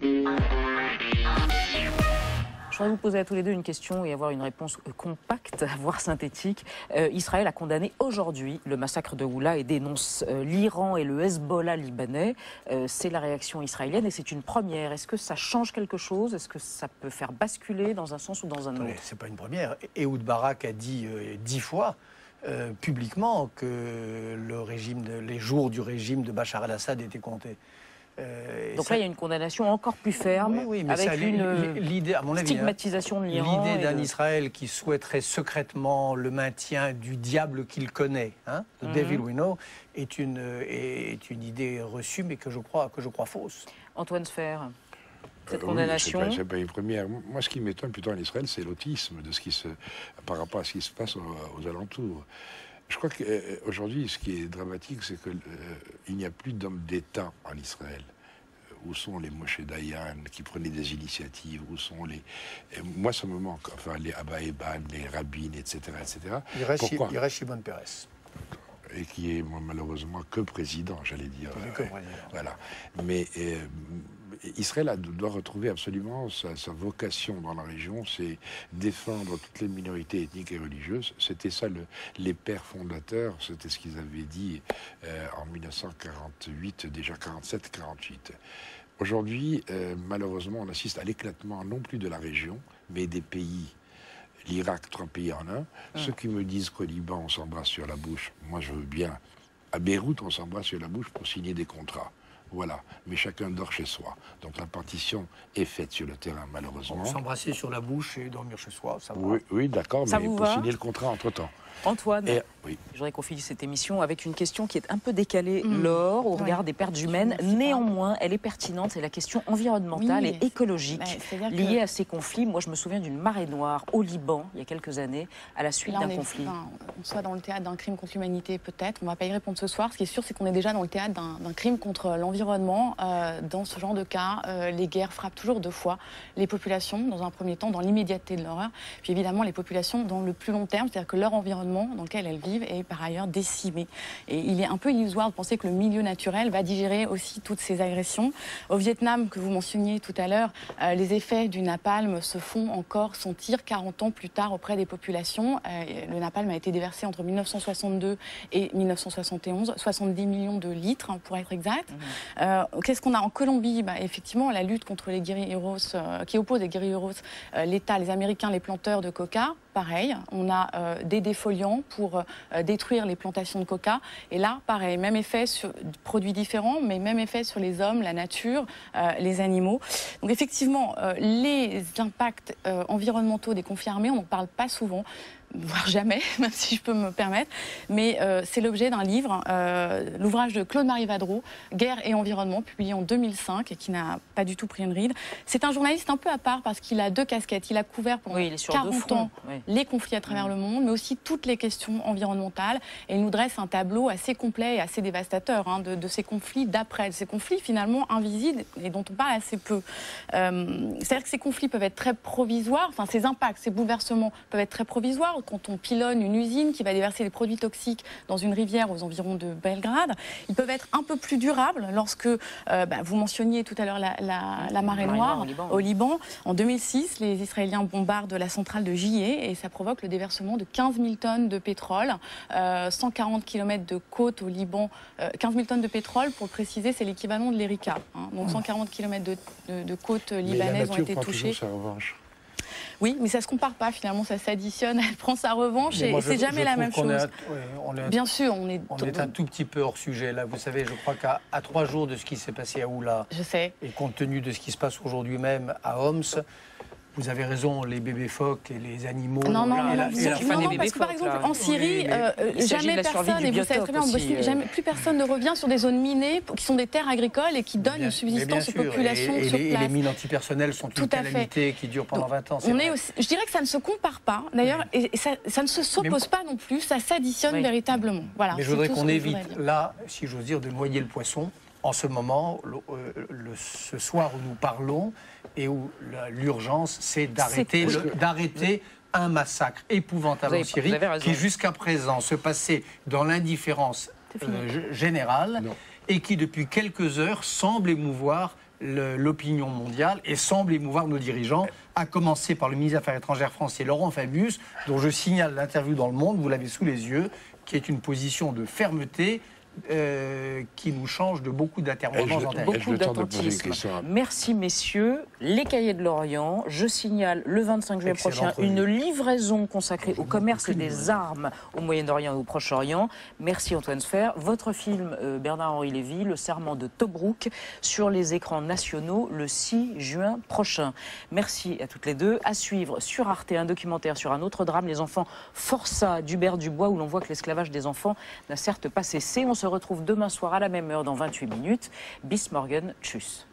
Je voudrais vous poser à tous les deux une question et avoir une réponse compacte, voire synthétique. Israël a condamné aujourd'hui le massacre de Houla et dénonce l'Iran et le Hezbollah libanais. C'est la réaction israélienne et c'est une première. Est-ce que ça change quelque chose? Est-ce que ça peut faire basculer dans un sens ou dans un autre? C'est pas une première. Ehud Barak a dit 10 fois publiquement que les jours du régime de Bachar el-Assad étaient comptés. Donc ça, là, il y a une condamnation encore plus ferme, oui, mais avec à mon avis, stigmatisation de l'Iran. L'idée d'un Israël qui souhaiterait secrètement le maintien du diable qu'il connaît, hein, the devil we know, est une idée reçue, mais que je crois fausse. Antoine Sfer, cette condamnation... Oui, c'est pas une première. Moi, ce qui m'étonne plutôt en Israël, c'est l'autisme par rapport à ce qui se passe aux alentours. Je crois qu'aujourd'hui, ce qui est dramatique, c'est qu'il n'y a plus d'hommes d'État en Israël. Où sont les Moshe Dayan qui prenaient des initiatives? Où sont les... Moi, ça me manque. Enfin, les Abba Eban, les rabbins, etc. etc. Il reste Shimon Peres. Et qui est malheureusement que président, j'allais dire. Voilà. Mais Israël doit retrouver absolument sa vocation dans la région, c'est défendre toutes les minorités ethniques et religieuses. C'était ça les pères fondateurs, c'était ce qu'ils avaient dit en 1948, déjà 47-48. Aujourd'hui, malheureusement, on assiste à l'éclatement non plus de la région, mais des pays. L'Irak, 3 pays en un. Ceux qui me disent qu'au Liban, on s'embrasse sur la bouche, moi je veux bien. À Beyrouth, on s'embrasse sur la bouche pour signer des contrats. Voilà. Mais chacun dort chez soi. Donc la partition est faite sur le terrain, malheureusement. S'embrasser sur la bouche et dormir chez soi, ça va. Oui, d'accord, mais pour signer le contrat entre-temps. Antoine, oui. Je voudrais qu'on finisse cette émission avec une question qui est un peu décalée, Laure, au regard des pertes humaines. Néanmoins, elle est pertinente, c'est la question environnementale et écologique liée à ces conflits. Moi, je me souviens d'une marée noire au Liban, il y a quelques années, à la suite d'un conflit. On soit dans le théâtre d'un crime contre l'humanité, peut-être. On ne va pas y répondre ce soir. Ce qui est sûr, c'est qu'on est déjà dans le théâtre d'un crime contre l'environnement. Dans ce genre de cas, les guerres frappent toujours 2 fois les populations, dans un premier temps, dans l'immédiateté de l'horreur, puis évidemment les populations dans le plus long terme, c'est-à-dire que leur environnement dans lequel elles vivent est par ailleurs décimé. Et il est un peu illusoire de penser que le milieu naturel va digérer aussi toutes ces agressions. Au Vietnam, que vous mentionniez tout à l'heure, les effets du napalm se font encore sentir 40 ans plus tard auprès des populations. Le napalm a été déversé entre 1962 et 1971, 70 millions de litres pour être exact. Qu'est-ce qu'on a en Colombie? Effectivement, la lutte contre les guérilleros, qui oppose les guérilleros, l'État, les Américains, les planteurs de coca. Pareil, on a des défoliants pour détruire les plantations de coca. Et là, pareil, même effet sur produits différents, mais même effet sur les hommes, la nature, les animaux. Donc effectivement, les impacts environnementaux des conflits armés, on n'en parle pas souvent, voire jamais, même si je peux me permettre. Mais c'est l'objet d'un livre, l'ouvrage de Claude-Marie Vadreau, Guerre et environnement, publié en 2005 et qui n'a pas du tout pris une ride. C'est un journaliste un peu à part parce qu'il a 2 casquettes. Il a couvert pendant 40 ans les conflits à travers le monde, mais aussi toutes les questions environnementales. Et il nous dresse un tableau assez complet et assez dévastateur de ces conflits d'après, de ces conflits finalement invisibles et dont on parle assez peu. C'est-à-dire que ces conflits peuvent être très provisoires, enfin ces impacts, ces bouleversements peuvent être très provisoires. Quand on pilonne une usine qui va déverser des produits toxiques dans une rivière aux environs de Belgrade, ils peuvent être un peu plus durables lorsque, vous mentionniez tout à l'heure la marée noire au Liban. En 2006, les Israéliens bombardent la centrale de Jiyeh et ça provoque le déversement de 15 000 tonnes de pétrole, 140 km de côte au Liban. 15 000 tonnes de pétrole, pour le préciser, c'est l'équivalent de l'Erika. Donc 140 km de côte libanaise ont été touchées. Sa revanche. Oui, mais ça ne se compare pas finalement, ça s'additionne, elle prend sa revanche et c'est jamais la même chose. Bien sûr, on est un tout petit peu hors sujet là. Vous savez, je crois qu'à 3 jours de ce qui s'est passé à Houla, et compte tenu de ce qui se passe aujourd'hui même à Homs, vous avez raison, les bébés phoques et les animaux. Non, parce que par exemple en Syrie, jamais personne, et vous savez très bien, en Bosnie, plus personne ne revient sur des zones minées qui sont des terres agricoles et qui donnent une subsistance aux populations sur place. Et les mines antipersonnelles sont une calamité qui dure pendant 20 ans. Je dirais que ça ne se compare pas, d'ailleurs, et ça ne se s'oppose pas non plus, ça s'additionne véritablement. Voilà, mais je voudrais qu'on évite là, si j'ose dire, de noyer le poisson. En ce moment, ce soir où nous parlons, et où l'urgence, c'est d'arrêter un massacre épouvantable en Syrie, qui jusqu'à présent se passait dans l'indifférence générale, et qui depuis quelques heures semble émouvoir l'opinion mondiale et semble émouvoir nos dirigeants, à commencer par le ministre des Affaires étrangères français Laurent Fabius, dont je signale l'interview dans Le Monde, vous l'avez sous les yeux, qui est une position de fermeté qui nous change de beaucoup d'intervenants antérieurs. Beaucoup d'attentisme. Merci messieurs. Les Cahiers de l'Orient, je signale le 25 juillet prochain une livraison consacrée au commerce des armes au Moyen-Orient et au Proche-Orient. Merci Antoine Sfer. Votre film Bernard-Henri Lévy, Le Serment de Tobrouk, sur les écrans nationaux le 6 juin prochain. Merci à toutes les deux. À suivre sur Arte un documentaire sur un autre drame, Les enfants forçats d'Hubert Dubois, où l'on voit que l'esclavage des enfants n'a certes pas cessé. On se retrouve demain soir à la même heure dans 28 minutes. Bis morgen, tchuss.